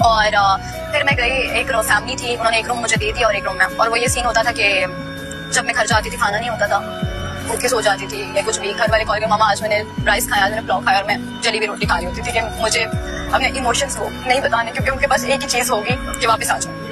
और फिर मैं गई, एक फैमिली थी, उन्होंने एक रूम मुझे दे दिया और एक रूम में, और वो ये सीन होता था कि जब मैं घर जाती थी खाना नहीं होता था, भूखे सो जाती थी या कुछ भी, घर वाले कॉल के मामा आज मैंने राइस खाया, मैंने पुलाव खाया, और मैं जली हुई रोटी खा रही होती थी कि मुझे अपने इमोशंस को नहीं बताने, क्योंकि उनके पास एक ही चीज होगी कि वापस आ जाऊँ।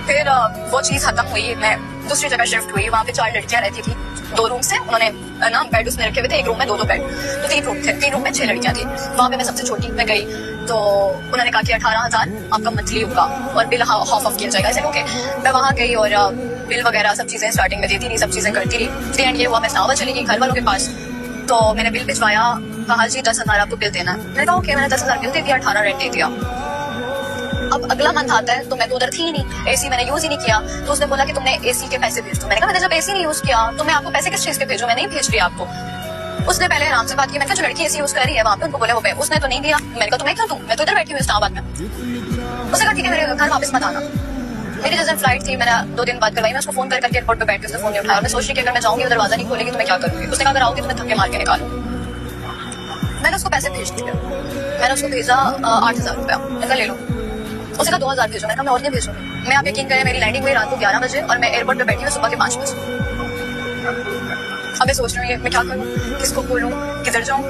फिर वो चीज खत्म हुई, मैं दूसरी जगह शिफ्ट हुई, वहाँ पे 4 लड़कियां रहती थी, 2 रूम से, उन्होंने ना बेड उसमें रखे हुए थे, एक रूम में 2 बेड, तो 3 रूम थे, 3 रूम में 6 लड़कियां थी। वहाँ पे मैं सबसे छोटी, मैं गई तो उन्होंने कहा कि 18,000 आपका मंथली होगा और बिल हाफ ऑफ किया जाएगा। ऐसे ओके, मैं वहाँ गई और बिल वगैरह सब चीजें स्टार्टिंग में देती रही, सब चीजें करती रही। एंड ये हुआ, मैं इस्लामाबाद चली गई घर वालों के पास, तो मैंने बिल भिजवाया, कहा जी 10,000 आपको बिल देना है। मैंने कहा ओके, मैंने 10,000 बिल दे दिया, 18 रेंट दे दिया। अब अगला मंथ आता है तो मैं तो उधर थी ही नहीं, एसी मैंने यूज ही नहीं किया, तो उसने बोला कि तुमने एसी के पैसे भेज दो। मैंने कहा मैंने जब एसी नहीं यूज किया तो मैं आपको पैसे किस चीज के भेजूं, मैं नहीं भेज रही आपको। उसने पहले आराम से बात की, मैंने कहा जो लड़की एसी यूज कर रही है वहाँ पे उनको बोले वो पे, उसने तो नहीं दिया। मैंने कहा तो मैं क्यों दूं, मैं तो इधर बैठी हूँ इस्लामाबाद में। उसने कहा ठीक है मेरे घर वापस मत आना। मेरी जिस दिन फ्लाइट थी, मैंने 2 दिन बाद करवाई, मैं उसको फोन करके एयरपोर्ट पे बैठ के उसने फोन नहीं उठाया, और मैं सोच रही कि अगर मैं जाऊंगी दरवाजा नहीं खोलेगी तो मैं क्या करूंगी। उसने कहा अगर आओगी तो मैं धक्के मार के निकालू। मैंने उसको पैसे भेज दिए, मैंने उसको भेजा 8,000 रुपया, मैंने कहा ले लो। उसने कहा 2,000 भेजो, मैंने कहा मैं और नहीं भेजूंगी। मैं आप यकीन करें, मेरी लैंडिंग हुई रात को 11 बजे और मैं एयरपोर्ट पे बैठी हूँ सुबह के 5 बजे। अब मैं सोच रही हूँ मैं क्या करूँ, किसको बोलूँ, किधर जाऊँ।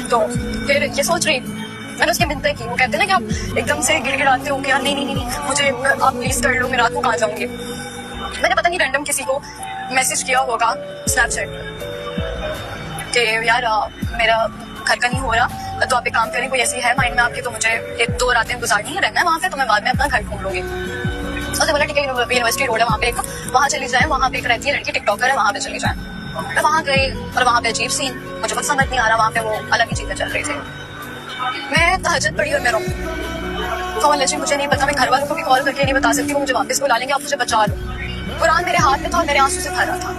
तो फिर ये सोच रही, मैंने उसकी मिन्नतें की। वो कहते हैं ना कि आप एकदम से गिड़गिड़ाते हो कि यार नहीं नहीं नहीं मुझे आप प्लीज कर लो, मैं रात को कहाँ जाऊंगी। मैंने पता नहीं रैंडम किसी को मैसेज किया होगा स्नैपचैट कि यार मेरा घर का नहीं हो रहा, तो आप एक काम करें, कोई ऐसी है माइंड में आपके तो मुझे 1-2 रातें गुजारनी है, रहना है वहाँ पे, तो मैं बाद में अपना घर ढूंढ लूंगी। उसने बोला ठीक है, यूनिवर्सिटी रोड है वहाँ पे एक, वहाँ चली जाए, वहाँ पे एक रहती है लड़की टिकटॉकर है, वहाँ पे चली जाए। मैं वहाँ गई और वहाँ पे अजीब सीन, मुझे कुछ समझ नहीं आ रहा, वहाँ पे वो अलग ही चीजें चल रही थी। मैं तहज्जुद पड़ी और मैं रोऊं तो अल्लाह जी मुझे नहीं पता, मैं घर वालों को भी कॉल करके नहीं बता सकती, वो मुझे वापस बुला लेंगे, आप मुझे बचा लो। कुरान मेरे हाथ में था और मेरे आंसू से भरा था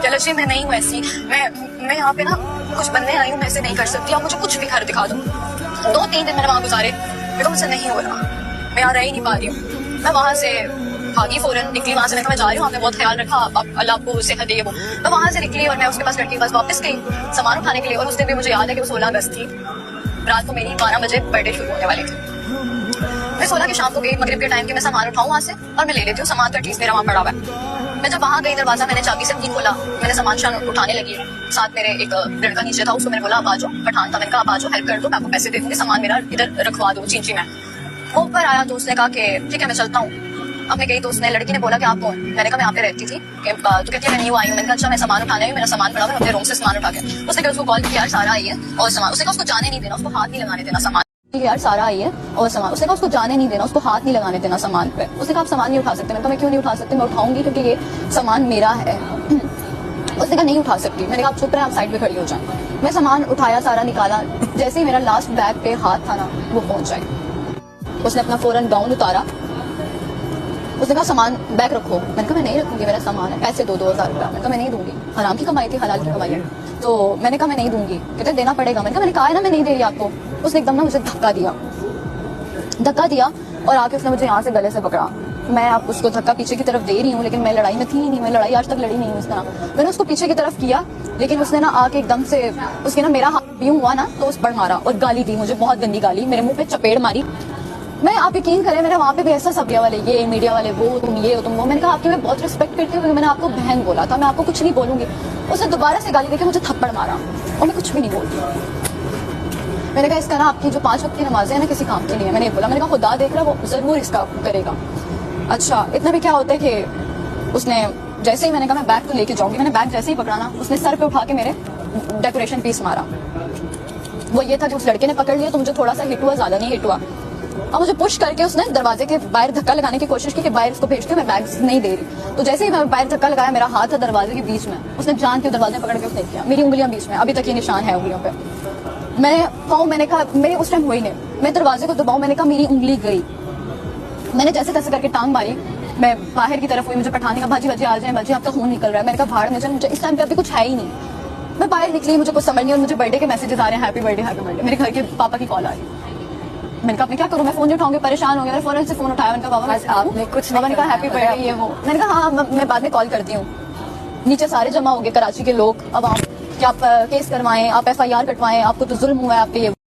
कि अल्लाह जी मैं नहीं हूँ ऐसी, मैं यहाँ पे ना कुछ बनने आई हूँ, मैं ऐसे नहीं कर सकती, आप मुझे कुछ भी घर दिखा दो। 2-3 दिन मैंने वहाँ गुजारे, मेरे मुझसे नहीं हो रहा, मैं यहाँ रह ही नहीं पा रही हूँ। मैं वहाँ से भागी, फौरन निकली वहाँ से, मैं जा रही हूँ, आपने बहुत ख्याल रखा, अल्लाह आपको सेहत दे वो। मैं वहाँ से निकली और मैं उसके पास लड़की के पास वापस गई सामान उठाने के लिए, और उस दिन भी मुझे याद है कि वो 16 अगस्त थी, रात को मेरी 12 बजे बर्थडे शुरू होने वाली थी। मैं 16 की शाम को गई, मगरिब के टाइम के मैं सामान उठाऊं वहाँ से और मैं ले लेती हूँ सामान, तो एटलीस्ट मेरा वहाँ पड़ा हुआ है। मैं जब वहाँ गई, दरवाजा मैंने चाबी से नहीं खोला, मैंने सामान शान उठाने लगी, साथ मेरे एक लड़का नीचे था, उसको मैंने बोला आप आ जाओ, पठान था, मैंने कहा आप आ जाओ, हेल्प कर दो, मैं आपको पैसे दे दूंगी, सामान मेरा इधर रखवा दो चींची में। वो ऊपर आया तो उसने कहा कि ठीक है मैं चलता हूँ। अब मैं गई तो उसने, लड़की ने बोला कि आप कौन, मैंने कहा मैं यहाँ पे रहती थी, तो कहती है मैं न्यू आई हूँ। मैंने कहा अच्छा मैं सामान उठाने आई हूँ, मेरा सामान पड़ा हुआ है, अपने रूम से सामान उठा के। उसने कहा उसको कॉल किया यार सारा आई है और सामान, उसने कहा उसको जाने नहीं देना, उसको हाथ नहीं लगाने देना सामान, यार सारा आई है और सामान, उसने कहा उसको जाने नहीं देना, उसको हाथ नहीं लगाने देना सामान पे। उसने कहा आप सामान नहीं उठा सकते, मैंने कहा मैं क्यों नहीं उठा सकती, मैं उठाऊंगी क्योंकि ये सामान मेरा है। उसने कहा नहीं उठा सकती, मैंने कहा आप चुप रहे, आप साइड पे खड़ी हो जाए। मैं सामान उठाया, सारा निकाला, जैसे ही मेरा लास्ट बैग पे हाथ था ना वो पहुंच जाए। उसने अपना फौरन गाउन उतारा, उसने कहा सामान बैग रखो, मैंने कहा मैं नहीं रखूंगी, मेरा सामान है, पैसे 2,000 रुपया, मैंने कहा मैं नहीं दूंगी, हराम की कमाई थी, हलाल की कमाई है, तो मैंने कहा मैं नहीं दूंगी। कहते देना पड़ेगा, मैंने कहा मैंने कहा है ना मैं नहीं दे रही आपको। उसने एकदम ना मुझे धक्का दिया और आके उसने मुझे यहाँ से गले से पकड़ा। मैं आप उसको धक्का पीछे की तरफ दे रही हूँ, लेकिन मैं लड़ाई में थी ही नहीं, मैं लड़ाई आज तक लड़ी नहीं हूँ इस तरह। मैंने उसको पीछे की तरफ किया, लेकिन उसने ना आके एकदम से, उसके ना मेरा हाथ यूं हुआ ना तो उस पर मारा और गाली दी मुझे, बहुत गंदी गाली, मेरे मुंह पे चपेड़ मारी। मैं, आप यकीन करें, मैंने वहाँ पे भी ऐसा सब वाले, ये मीडिया वाले, वो तुम ये हो तुम वो, मैंने कहा आपकी मैं बहुत रिस्पेक्ट करती हूँ क्योंकि मैंने आपको बहन बोला था, मैं आपको कुछ नहीं बोलूंगी। उसने दोबारा से गाली देके मुझे थप्पड़ मारा और मैं कुछ भी नहीं बोलती। मैंने कहा इसका ना आपकी जो 5 वक्त की नमाजें हैं ना किसी काम की नहीं है, मैंने बोला, मैंने कहा खुदा देख रहा वो जरूर इसका करेगा। अच्छा इतना भी क्या होता है कि उसने जैसे ही, मैंने कहा मैं बैग तो लेके जाऊंगी, मैंने बैग जैसे ही पकड़ा ना, उसने सर पे उठा के मेरे डेकोरेशन पीस मारा। वो ये था कि उस लड़के ने पकड़ लिया तो मुझे थोड़ा सा हिट हुआ, ज्यादा नहीं हिट हुआ, और मुझे पुश करके उसने दरवाजे के बाहर धक्का लगाने की कोशिश की कि बाहर उसको भेजते, मैं बैग नहीं दे रही। तो जैसे ही मैं बाहर धक्का लगाया, मेरा हाथ था दरवाजे के बीच में, उसने जान के दरवाजे पकड़ के उसने किया, मेरी उंगलियां बीच में, अभी तक ये निशान है उंगलियों पे। मैंने कहा मेरे उस टाइम हुई नहीं, मैं दरवाजे को दबाऊं, मैंने कहा मेरी उंगली गई, मैंने जैसे तैसे करके टांग मारी, मैं बाहर की तरफ हुई, मुझे पठाने का भाजी आ जाए, भाजी आपका खून निकल रहा है। मैंने कहा भाड़ मुझे इस टाइम पे अभी कुछ है ही नहीं। मैं बाहर निकली, मुझे कुछ समझ नहीं, और मुझे बर्थडे के मैसेजेस आ रहे हैं, हैप्पी बर्थडे। मेरे घर के पापा की कॉल आ रही, मैंने कहा मैं क्या करूँ, मैं फोन नहीं उठाऊंगी, परेशान हो गया, फौरन से फोन उठाया, मैंने कहा बाबा आपने कुछ, बाबा ने कहा हैप्पी बर्थडे ये वो, मैंने कहा हाँ मैं बाद में कॉल करती हूँ। नीचे सारे जमा हो गए कराची के लोग, अब आप क्या केस करवाएं, आप FIR कटवाएं, आपको तो जुल्म हुआ है आप पे।